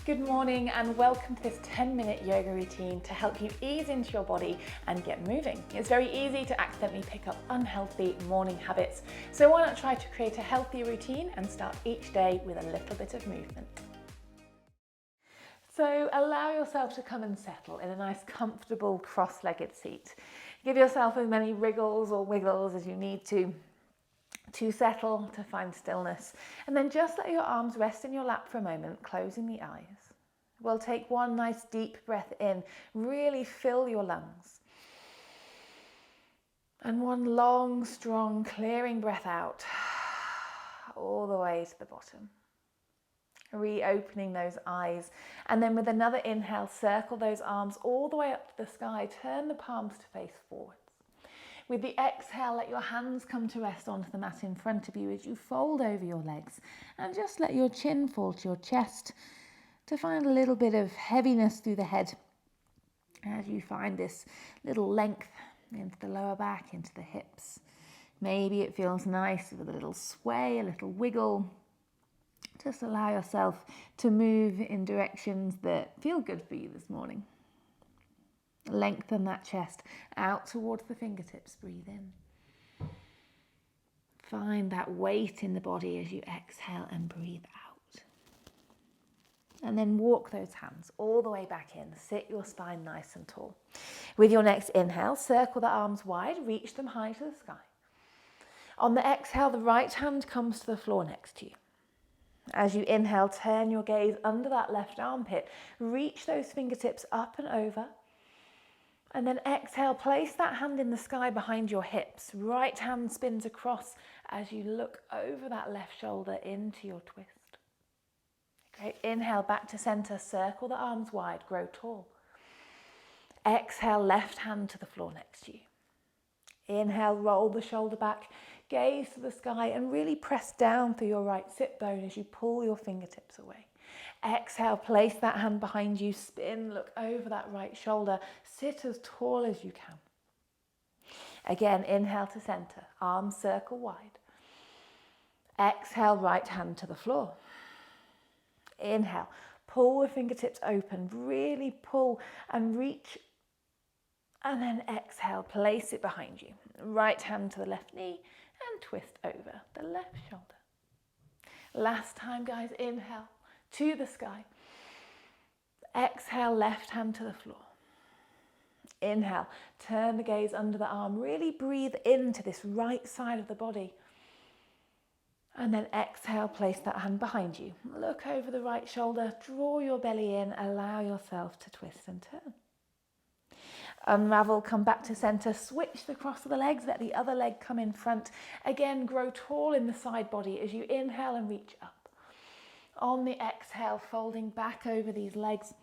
Good morning and welcome to this 10-minute yoga routine to help you ease into your body and get moving. It's very easy to accidentally pick up unhealthy morning habits, so why not try to create a healthy routine and start each day with a little bit of movement. So allow yourself to come and settle in a nice comfortable cross-legged seat. Give yourself as many wriggles or wiggles as you need to settle, to find stillness. And then just let your arms rest in your lap for a moment, closing the eyes. We'll take one nice deep breath in, really fill your lungs. And one long, strong, clearing breath out, all the way to the bottom. Reopening those eyes. And then with another inhale, circle those arms all the way up to the sky. Turn the palms to face forwards. With the exhale, let your hands come to rest onto the mat in front of you as you fold over your legs. And just let your chin fall to your chest to find a little bit of heaviness through the head as you find this little length into the lower back, into the hips. Maybe it feels nice with a little sway, a little wiggle. Just allow yourself to move in directions that feel good for you this morning. Lengthen that chest out towards the fingertips. Breathe in. Find that weight in the body as you exhale and breathe out. And then walk those hands all the way back in. Sit your spine nice and tall. With your next inhale, circle the arms wide, reach them high to the sky. On the exhale, the right hand comes to the floor next to you. As you inhale, turn your gaze under that left armpit. Reach those fingertips up and over. And then exhale, place that hand in the sky behind your hips. Right hand spins across as you look over that left shoulder into your twist. Great. Inhale, back to center. Circle the arms wide. Grow tall. Exhale, left hand to the floor next to you. Inhale, roll the shoulder back. Gaze to the sky and really press down through your right sit bone as you pull your fingertips away. Exhale, place that hand behind you, spin, look over that right shoulder, sit as tall as you can. Again, inhale to center, arms circle wide. Exhale, right hand to the floor. Inhale, pull the fingertips open, really pull and reach. And then exhale, place it behind you. Right hand to the left knee and twist over the left shoulder. Last time, guys, inhale to the sky. Exhale, left hand to the floor. Inhale, turn the gaze under the arm. Really breathe into this right side of the body. And then exhale, place that hand behind you. Look over the right shoulder, draw your belly in, allow yourself to twist and turn. Unravel, come back to center, switch the cross of the legs, let the other leg come in front. Again, grow tall in the side body as you inhale and reach up. On the exhale, folding back over these legs,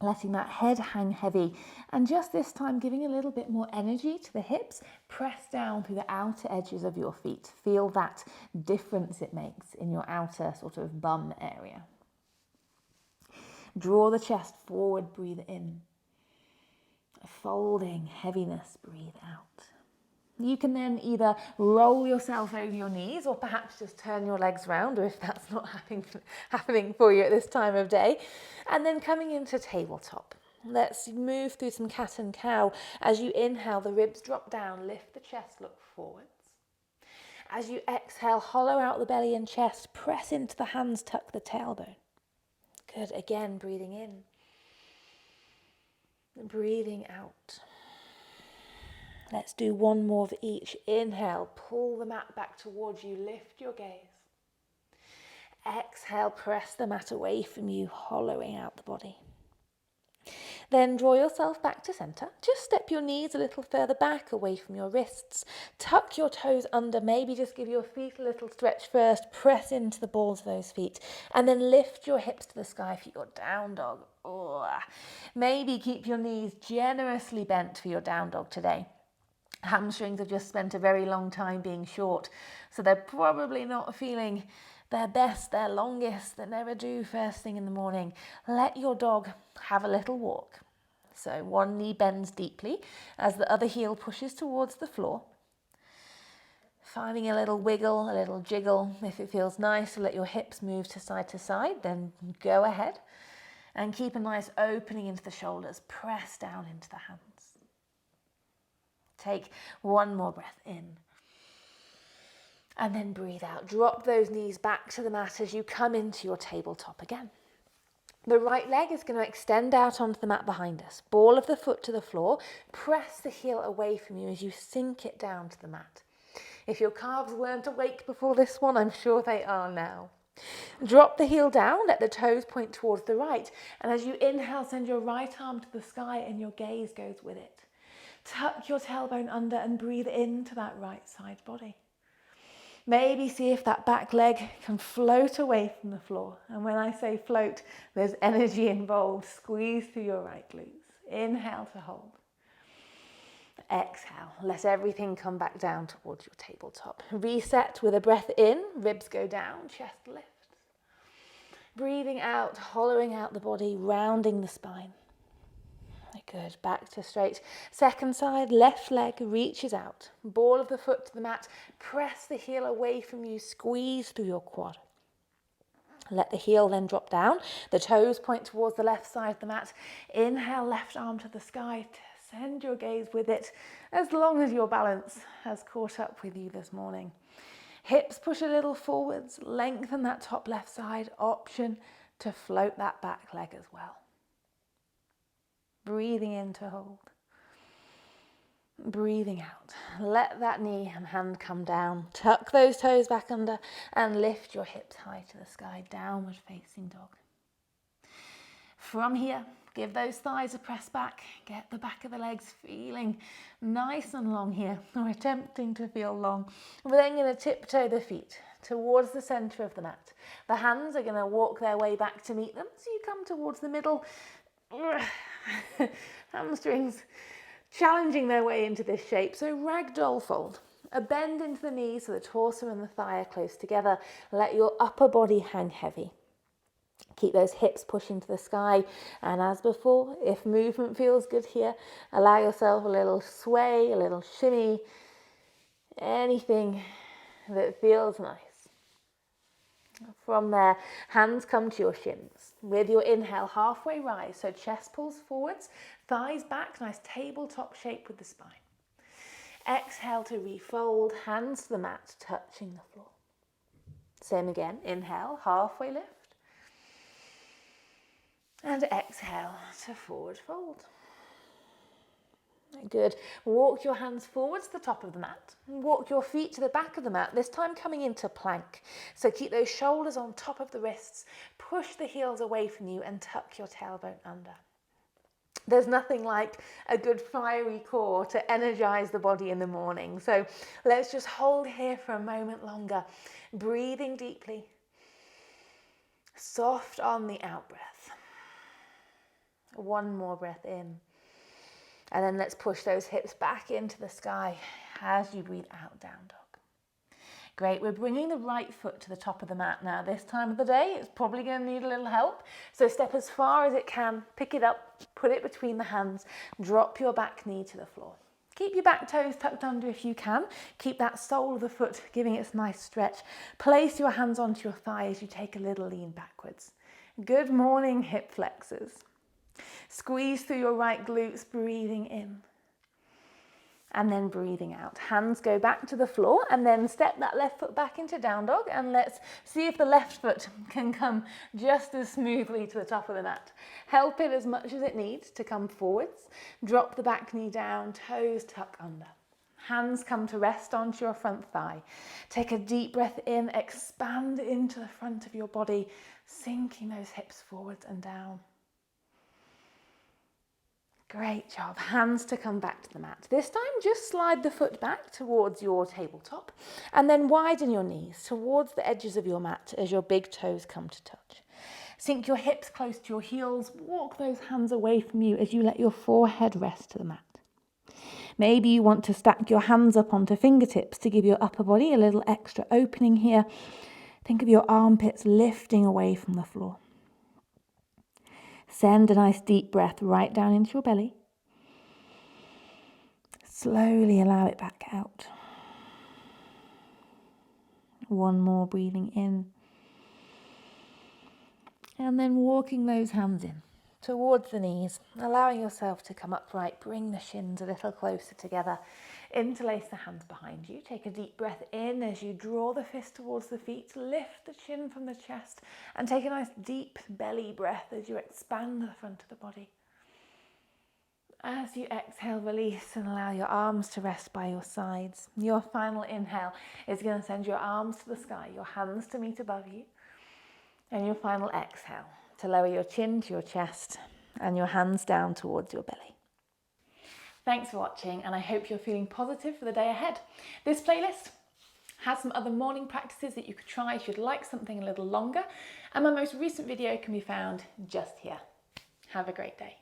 letting that head hang heavy. And just this time, giving a little bit more energy to the hips, press down through the outer edges of your feet. Feel that difference it makes in your outer sort of bum area. Draw the chest forward, breathe in. Folding heaviness, breathe out. You can then either roll yourself over your knees or perhaps just turn your legs round, or if that's not happening for you at this time of day. And then coming into tabletop. Let's move through some cat and cow. As you inhale, the ribs drop down, lift the chest, look forwards. As you exhale, hollow out the belly and chest, press into the hands, tuck the tailbone. Good, again, breathing in. Breathing out. Let's do one more of each. Inhale, pull the mat back towards you, lift your gaze. Exhale, press the mat away from you, hollowing out the body. Then draw yourself back to center. Just step your knees a little further back, away from your wrists. Tuck your toes under, maybe just give your feet a little stretch first. Press into the balls of those feet. And then lift your hips to the sky for your down dog. Maybe keep your knees generously bent for your down dog today. Hamstrings have just spent a very long time being short, so they're probably not feeling their best, their longest, that never do first thing in the morning. Let your dog have a little walk. So one knee bends deeply as the other heel pushes towards the floor. Finding a little wiggle, a little jiggle. If it feels nice to let your hips move to side, then go ahead. And keep a nice opening into the shoulders. Press down into the hands. Take one more breath in. And then breathe out. Drop those knees back to the mat as you come into your tabletop again. The right leg is going to extend out onto the mat behind us. Ball of the foot to the floor. Press the heel away from you as you sink it down to the mat. If your calves weren't awake before this one, I'm sure they are now. Drop the heel down, let the toes point towards the right. And as you inhale, send your right arm to the sky and your gaze goes with it. Tuck your tailbone under and breathe into that right side body. Maybe see if that back leg can float away from the floor. And when I say float, there's energy involved. Squeeze through your right glutes. Inhale to hold. Exhale. Let everything come back down towards your tabletop. Reset with a breath in. Ribs go down. Chest lifts. Breathing out, hollowing out the body, rounding the spine. Good, back to straight. Second side, left leg reaches out. Ball of the foot to the mat. Press the heel away from you. Squeeze through your quad. Let the heel then drop down. The toes point towards the left side of the mat. Inhale, left arm to the sky. Send your gaze with it as long as your balance has caught up with you this morning. Hips push a little forwards. Lengthen that top left side. Option to float that back leg as well. Breathing in to hold. Breathing out. Let that knee and hand come down. Tuck those toes back under and lift your hips high to the sky. Downward facing dog. From here, give those thighs a press back. Get the back of the legs feeling nice and long here, or attempting to feel long. We're then going to tiptoe the feet towards the center of the mat. The hands are going to walk their way back to meet them. So you come towards the middle. Hamstrings challenging their way into this shape. So ragdoll fold. A bend into the knees so the torso and the thigh are close together. Let your upper body hang heavy. Keep those hips pushing to the sky. And as before, if movement feels good here, allow yourself a little sway, a little shimmy, anything that feels nice. From there, hands come to your shins. With your inhale, halfway rise. So chest pulls forwards, thighs back, nice tabletop shape with the spine. Exhale to refold, hands to the mat, touching the floor. Same again, inhale, halfway lift. And exhale to forward fold. Good. Walk your hands forwards to the top of the mat. Walk your feet to the back of the mat, this time coming into plank. So keep those shoulders on top of the wrists. Push the heels away from you and tuck your tailbone under. There's nothing like a good fiery core to energize the body in the morning. So let's just hold here for a moment longer. Breathing deeply. Soft on the out breath. One more breath in. And then let's push those hips back into the sky as you breathe out, down dog. Great, we're bringing the right foot to the top of the mat now. This time of the day, it's probably going to need a little help. So step as far as it can, pick it up, put it between the hands, drop your back knee to the floor. Keep your back toes tucked under if you can. Keep that sole of the foot giving it a nice stretch. Place your hands onto your thigh as you take a little lean backwards. Good morning, hip flexors. Squeeze through your right glutes, breathing in. And then breathing out. Hands go back to the floor and then step that left foot back into down dog. And let's see if the left foot can come just as smoothly to the top of the mat. Help it as much as it needs to come forwards. Drop the back knee down, toes tuck under. Hands come to rest onto your front thigh. Take a deep breath in, expand into the front of your body, sinking those hips forwards and down. Great job. Hands to come back to the mat. This time, just slide the foot back towards your tabletop and then widen your knees towards the edges of your mat as your big toes come to touch. Sink your hips close to your heels. Walk those hands away from you as you let your forehead rest to the mat. Maybe you want to stack your hands up onto fingertips to give your upper body a little extra opening here. Think of your armpits lifting away from the floor. Send a nice deep breath right down into your belly. Slowly allow it back out. One more breathing in. And then walking those hands in towards the knees, allowing yourself to come upright, bring the shins a little closer together, interlace the hands behind you. Take a deep breath in as you draw the fist towards the feet, lift the chin from the chest, and take a nice deep belly breath as you expand the front of the body. As you exhale, release and allow your arms to rest by your sides. Your final inhale is going to send your arms to the sky, your hands to meet above you. And your final exhale to lower your chin to your chest and your hands down towards your belly. Thanks for watching, and I hope you're feeling positive for the day ahead. This playlist has some other morning practices that you could try if you'd like something a little longer, and my most recent video can be found just here. Have a great day.